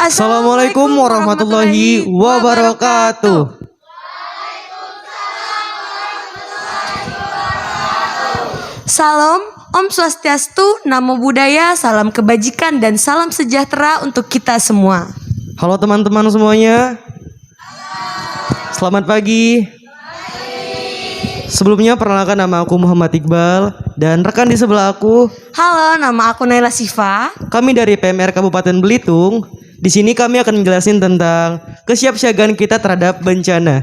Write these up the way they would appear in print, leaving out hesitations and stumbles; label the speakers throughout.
Speaker 1: Assalamualaikum warahmatullahi wabarakatuh.
Speaker 2: Salam, Om Swastiastu, Namo Buddhaya, salam kebajikan dan salam sejahtera untuk kita semua.
Speaker 1: Halo teman-teman semuanya. Selamat pagi. Sebelumnya perkenalkan, nama aku Muhammad Iqbal dan rekan di sebelah aku.
Speaker 2: Halo, nama aku Naila Sifa.
Speaker 1: Kami dari PMR Kabupaten Belitung. Di sini kami akan menjelaskan tentang kesiapsiagaan kita terhadap bencana.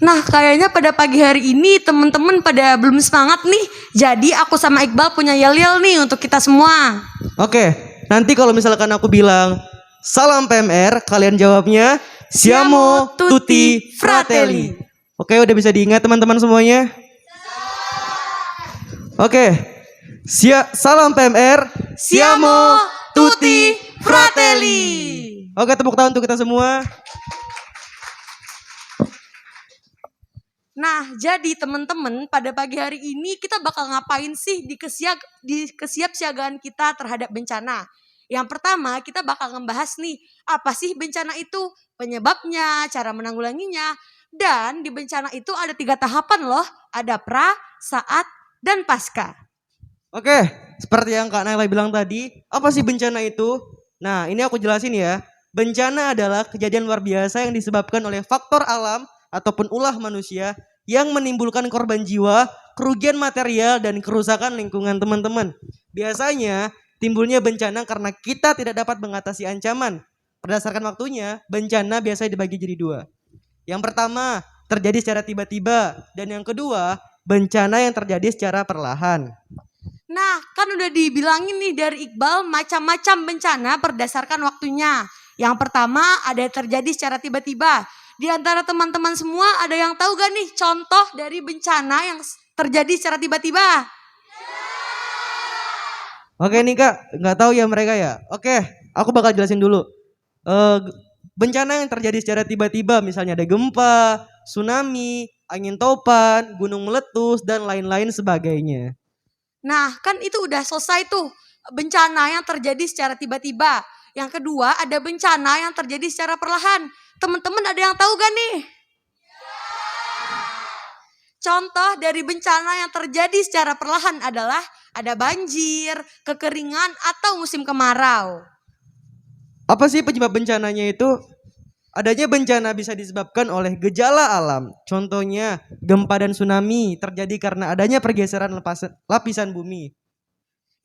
Speaker 2: Nah, kayaknya pada pagi hari ini teman-teman pada belum semangat nih. Jadi aku sama Iqbal punya yel-yel nih untuk kita semua.
Speaker 1: Oke, nanti kalau misalkan aku bilang salam PMR, kalian jawabnya Siamo Tutti Fratelli. Oke, udah bisa diingat teman-teman semuanya? Oke. Salam PMR,
Speaker 2: Siamo Tutti Fratelli.
Speaker 1: Oke, tepuk tangan untuk kita semua.
Speaker 2: Nah, jadi teman-teman pada pagi hari ini kita bakal ngapain sih di kesiapsiagaan kita terhadap bencana. Yang pertama kita bakal ngebahas nih, apa sih bencana itu, penyebabnya, cara menanggulanginya. Dan di bencana itu ada 3 tahapan loh, ada pra, saat, dan pasca.
Speaker 1: Oke, seperti yang Kak Naila bilang tadi, apa sih bencana itu? Nah, ini aku jelasin ya. Bencana adalah kejadian luar biasa yang disebabkan oleh faktor alam ataupun ulah manusia yang menimbulkan korban jiwa, kerugian material, dan kerusakan lingkungan teman-teman. Biasanya timbulnya bencana karena kita tidak dapat mengatasi ancaman. Berdasarkan waktunya, bencana biasanya dibagi jadi 2. Yang pertama, terjadi secara tiba-tiba, dan yang kedua, bencana yang terjadi secara perlahan.
Speaker 2: Nah, kan udah dibilangin nih dari Iqbal macam-macam bencana berdasarkan waktunya. Yang pertama ada yang terjadi secara tiba-tiba. Di antara teman-teman semua ada yang tahu gak nih contoh dari bencana yang terjadi secara tiba-tiba?
Speaker 1: Oke nih Kak, nggak tahu ya mereka ya. Oke, aku bakal jelasin dulu. Bencana yang terjadi secara tiba-tiba, misalnya ada gempa, tsunami, angin topan, gunung meletus, dan lain-lain sebagainya.
Speaker 2: Nah, kan itu udah selesai tuh bencana yang terjadi secara tiba-tiba. Yang kedua ada bencana yang terjadi secara perlahan. Teman-teman ada yang tahu gak nih? Contoh dari bencana yang terjadi secara perlahan adalah ada banjir, kekeringan, atau musim kemarau.
Speaker 1: Apa sih penyebab bencananya itu? Adanya bencana bisa disebabkan oleh gejala alam. Contohnya gempa dan tsunami terjadi karena adanya pergeseran lapisan bumi.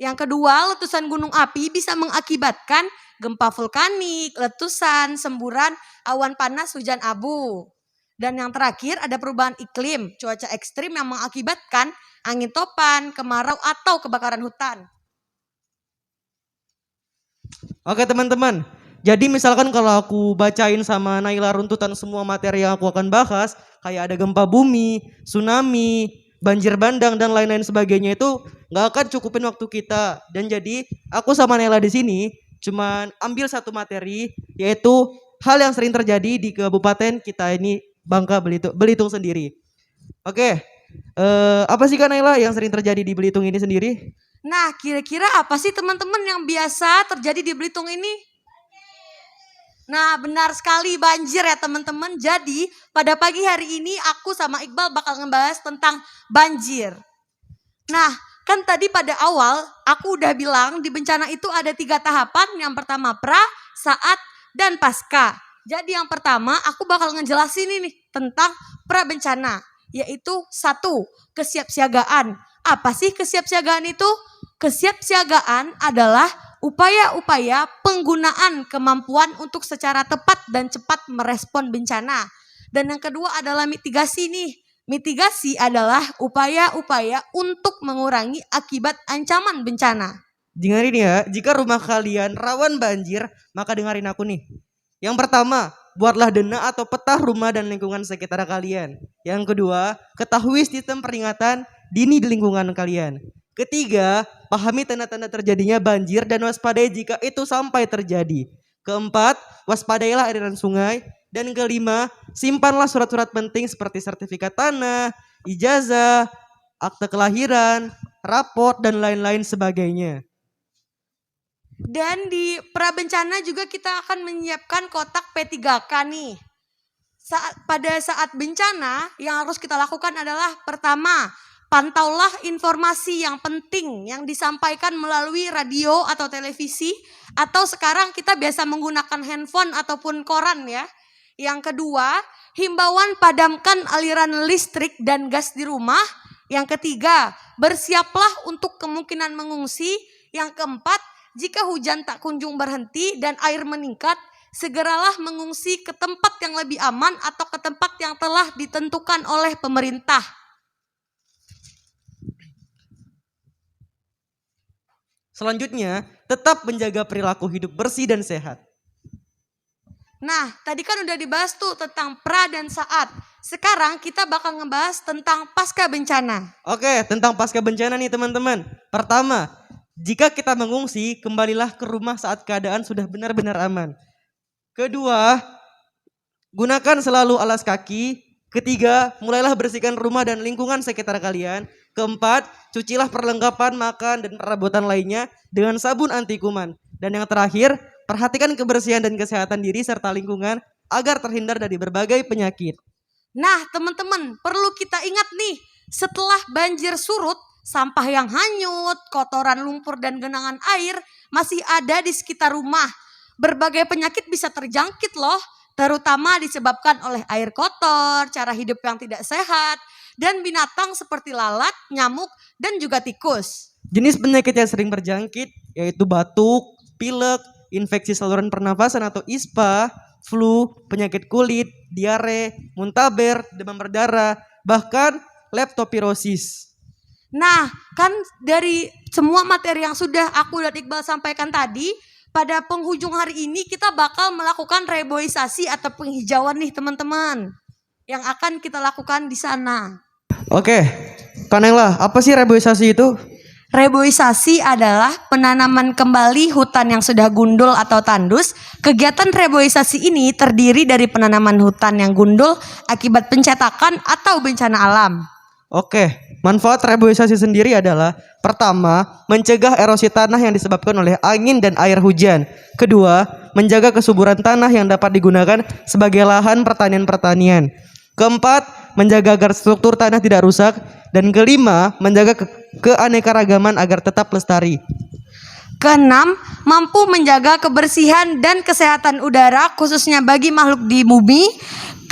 Speaker 2: Yang kedua, letusan gunung api bisa mengakibatkan gempa vulkanik, letusan, semburan, awan panas, hujan abu. Dan yang terakhir ada perubahan iklim, cuaca ekstrim yang mengakibatkan angin topan, kemarau, atau kebakaran hutan.
Speaker 1: Oke teman-teman, jadi misalkan kalau aku bacain sama Naila runtutan semua materi yang aku akan bahas, kayak ada gempa bumi, tsunami, banjir bandang, dan lain-lain sebagainya, itu nggak akan cukupin waktu kita. Dan jadi aku sama Naila di sini cuman ambil satu materi, yaitu hal yang sering terjadi di kabupaten kita ini, Bangka Belitung sendiri. Oke, apa sih Kak Naila yang sering terjadi di Belitung ini sendiri?
Speaker 2: Nah, kira-kira apa sih teman-teman yang biasa terjadi di Belitung ini? Nah, benar sekali, banjir ya teman-teman. Jadi pada pagi hari ini aku sama Iqbal bakal ngebahas tentang banjir. Nah, kan tadi pada awal aku udah bilang di bencana itu ada 3 tahapan. Yang pertama pra, saat, dan pasca. Jadi yang pertama aku bakal ngejelasin ini tentang pra bencana, yaitu 1, kesiapsiagaan. Apa sih kesiapsiagaan itu? Kesiapsiagaan adalah upaya-upaya penggunaan kemampuan untuk secara tepat dan cepat merespon bencana. Dan yang kedua adalah mitigasi nih. Mitigasi adalah upaya-upaya untuk mengurangi akibat ancaman bencana.
Speaker 1: Dengerin ya, jika rumah kalian rawan banjir, maka dengerin aku nih. Yang pertama, buatlah dena atau peta rumah dan lingkungan sekitar kalian. Yang kedua, ketahui sistem peringatan dini di lingkungan kalian. Ketiga, pahami tanda-tanda terjadinya banjir dan waspadai jika itu sampai terjadi. Keempat, waspadailah aliran sungai. Dan kelima, simpanlah surat-surat penting seperti sertifikat tanah, ijazah, akte kelahiran, raport, dan lain-lain sebagainya.
Speaker 2: Dan di prabencana juga kita akan menyiapkan kotak P3K nih. Pada saat bencana yang harus kita lakukan adalah pertama, pantaulah informasi yang penting yang disampaikan melalui radio atau televisi, atau sekarang kita biasa menggunakan handphone ataupun koran ya. Yang kedua, himbauan padamkan aliran listrik dan gas di rumah. Yang ketiga, bersiaplah untuk kemungkinan mengungsi. Yang keempat, jika hujan tak kunjung berhenti dan air meningkat, segeralah mengungsi ke tempat yang lebih aman atau ke tempat yang telah ditentukan oleh pemerintah.
Speaker 1: Selanjutnya, tetap menjaga perilaku hidup bersih dan sehat.
Speaker 2: Nah, tadi kan udah dibahas tuh tentang pra dan saat. Sekarang kita bakal ngebahas tentang pasca bencana.
Speaker 1: Oke, tentang pasca bencana nih teman-teman. Pertama, jika kita mengungsi, kembalilah ke rumah saat keadaan sudah benar-benar aman. Kedua, gunakan selalu alas kaki. Ketiga, mulailah bersihkan rumah dan lingkungan sekitar kalian. Keempat, cucilah perlengkapan makan dan perabotan lainnya dengan sabun anti kuman. Dan yang terakhir, perhatikan kebersihan dan kesehatan diri serta lingkungan agar terhindar dari berbagai penyakit.
Speaker 2: Nah, teman-teman, perlu kita ingat nih, setelah banjir surut, sampah yang hanyut, kotoran lumpur dan genangan air masih ada di sekitar rumah. Berbagai penyakit bisa terjangkit loh, terutama disebabkan oleh air kotor, cara hidup yang tidak sehat, dan binatang seperti lalat, nyamuk, dan juga tikus.
Speaker 1: Jenis penyakit yang sering berjangkit yaitu batuk, pilek, infeksi saluran pernafasan atau ISPA, flu, penyakit kulit, diare, muntaber, demam berdarah, bahkan leptospirosis.
Speaker 2: Nah, kan dari semua materi yang sudah aku dan Iqbal sampaikan tadi, pada penghujung hari ini kita bakal melakukan reboisasi atau penghijauan nih teman-teman. Yang akan kita lakukan di sana.
Speaker 1: Oke, Kanela, apa sih reboisasi itu?
Speaker 2: Reboisasi adalah penanaman kembali hutan yang sudah gundul atau tandus. Kegiatan reboisasi ini terdiri dari penanaman hutan yang gundul akibat pencetakan atau bencana alam.
Speaker 1: Oke, manfaat reboisasi sendiri adalah pertama, mencegah erosi tanah yang disebabkan oleh angin dan air hujan. Kedua, menjaga kesuburan tanah yang dapat digunakan sebagai lahan pertanian-pertanian. Keempat, menjaga agar struktur tanah tidak rusak. Dan kelima, menjaga keanekaragaman agar tetap lestari.
Speaker 2: Keenam, mampu menjaga kebersihan dan kesehatan udara khususnya bagi makhluk di bumi.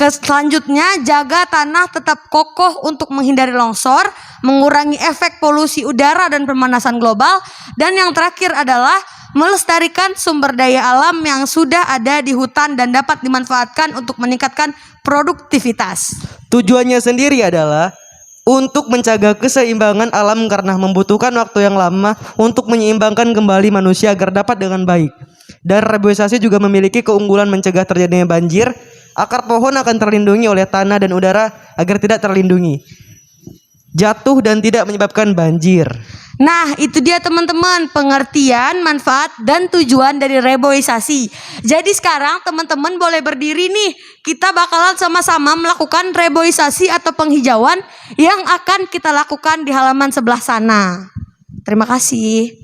Speaker 2: Selanjutnya, jaga tanah tetap kokoh untuk menghindari longsor, mengurangi efek polusi udara dan pemanasan global. Dan yang terakhir adalah melestarikan sumber daya alam yang sudah ada di hutan dan dapat dimanfaatkan untuk meningkatkan produktivitas.
Speaker 1: Tujuannya sendiri adalah untuk menjaga keseimbangan alam karena membutuhkan waktu yang lama untuk menyeimbangkan kembali manusia agar dapat dengan baik. Dan reboisasi juga memiliki keunggulan mencegah terjadinya banjir. Akar pohon akan terlindungi oleh tanah dan udara agar tidak terlindungi, jatuh dan tidak menyebabkan banjir.
Speaker 2: Nah, itu dia teman-teman pengertian, manfaat, dan tujuan dari reboisasi. Jadi sekarang teman-teman boleh berdiri nih. Kita bakalan sama-sama melakukan reboisasi atau penghijauan yang akan kita lakukan di halaman sebelah sana. Terima kasih.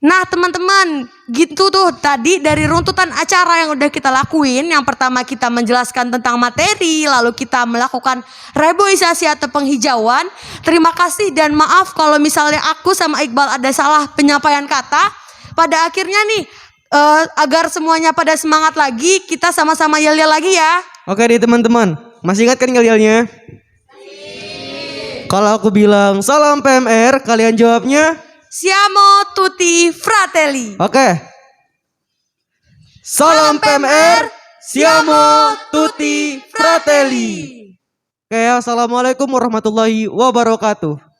Speaker 2: Nah teman-teman, gitu tuh tadi dari runtutan acara yang udah kita lakuin. Yang pertama kita menjelaskan tentang materi, lalu kita melakukan reboisasi atau penghijauan. Terima kasih dan maaf kalau misalnya aku sama Iqbal ada salah penyampaian kata. Pada akhirnya nih, agar semuanya pada semangat lagi, kita sama-sama yel-yel lagi ya.
Speaker 1: Oke deh teman-teman, masih ingat kan yel-yelnya? Kalau aku bilang salam PMR, kalian jawabnya?
Speaker 2: Siamo tutti fratelli.
Speaker 1: Oke. Salam PMR, siamo tutti fratelli. Oke, assalamualaikum warahmatullahi wabarakatuh.